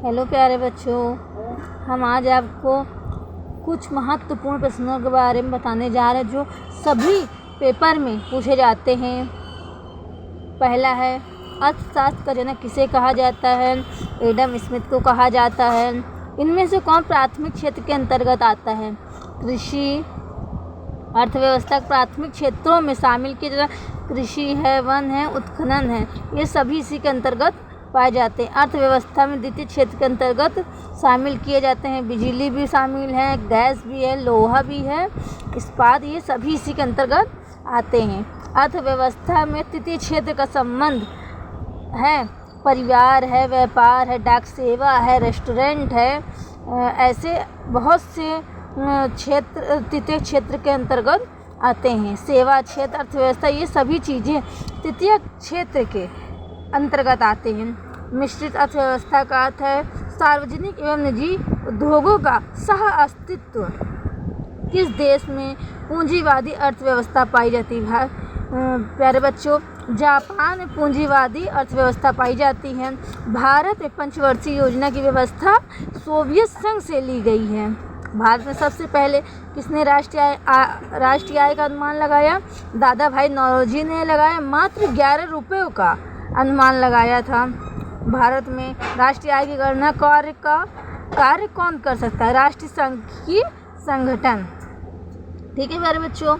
Hello प्यारे बच्चों, हम आज आपको कुछ महत्वपूर्ण प्रश्नों के बारे में बताने जा रहे हैं जो सभी पेपर में पूछे जाते हैं। पहला है, अर्थशास्त्र का जनक किसे कहा जाता है? एडम स्मिथ को कहा जाता है। इनमें से कौन प्राथमिक क्षेत्र के अंतर्गत आता है? कृषि। अर्थव्यवस्था के प्राथमिक क्षेत्रों में शामिल किए जाते कृषि है, वन है, उत्खनन है, ये सभी इसी के अंतर्गत पाए जाते हैं। अर्थव्यवस्था में द्वितीय क्षेत्र के अंतर्गत शामिल किए जाते हैं बिजली भी शामिल है, गैस भी है, लोहा भी है, इस्पात, ये सभी इसी के अंतर्गत आते हैं। अर्थव्यवस्था में तृतीय क्षेत्र का संबंध है परिवार है, व्यापार है, डाक सेवा है, रेस्टोरेंट है, ऐसे बहुत से क्षेत्र तृतीय क्षेत्र के अंतर्गत आते हैं। सेवा क्षेत्र, अर्थव्यवस्था, ये सभी चीज़ें तृतीय क्षेत्र के अंतर्गत आते हैं। मिश्रित अर्थव्यवस्था का अर्थ है सार्वजनिक एवं निजी उद्योगों का सह अस्तित्व। किस देश में पूंजीवादी अर्थव्यवस्था पाई जाती है? प्यारे बच्चों, जापान में पूंजीवादी अर्थव्यवस्था पाई जाती है। भारत में पंचवर्षीय योजना की व्यवस्था सोवियत संघ से ली गई है। भारत में सबसे पहले किसने राष्ट्रीय आय का अनुमान लगाया? दादा भाई नौरोजी ने लगाया। मात्र 11 रुपयों का अनुमान लगाया था। भारत में राष्ट्रीय आय की गणना कार्य कौन कर सकता है? राष्ट्रीय सांख्यिकी संगठन। ठीक है प्यारे बच्चों,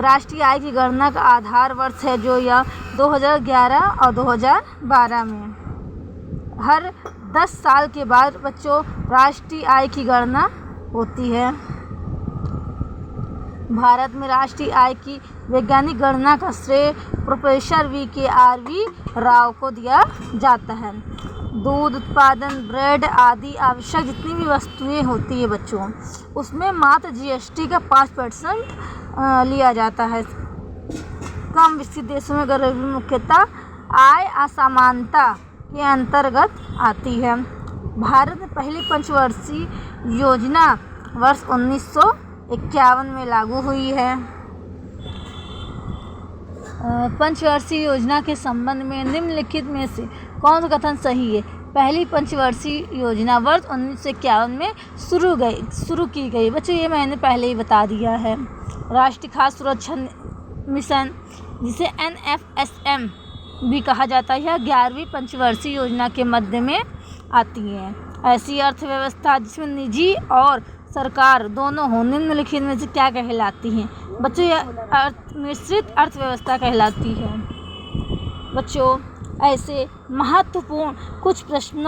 राष्ट्रीय आय की गणना का आधार वर्ष है जो यह 2011 और 2012 में हर 10 साल के बाद बच्चों राष्ट्रीय आय की गणना होती है। भारत में राष्ट्रीय आय की वैज्ञानिक गणना का श्रेय प्रोफेसर VKRV राव को दिया जाता है। दूध उत्पादन, ब्रेड आदि आवश्यक जितनी भी वस्तुएं होती है बच्चों, उसमें मात्र GST का 5% लिया जाता है। कम विकसित देशों में गरीबी मुख्यतः आय असमानता के अंतर्गत आती है। भारत में पहली पंचवर्षीय योजना वर्ष 1951 में लागू हुई है। पंचवर्षीय योजना के संबंध में निम्नलिखित में से कौन सा कथन सही है? पहली पंचवर्षीय योजना वर्ष 1951 में शुरू की गई। बच्चों, ये मैंने पहले ही बता दिया है। राष्ट्रीय खाद्य सुरक्षा मिशन, जिसे NFSM भी कहा जाता है, यह 11वीं पंचवर्षीय योजना के मध्य में आती है। ऐसी अर्थव्यवस्था जिसमें निजी और सरकार दोनों हो निम्नलिखित में से क्या कहलाती हैं? बच्चों, यह मिश्रित अर्थव्यवस्था कहलाती है। बच्चों, ऐसे महत्वपूर्ण कुछ प्रश्नों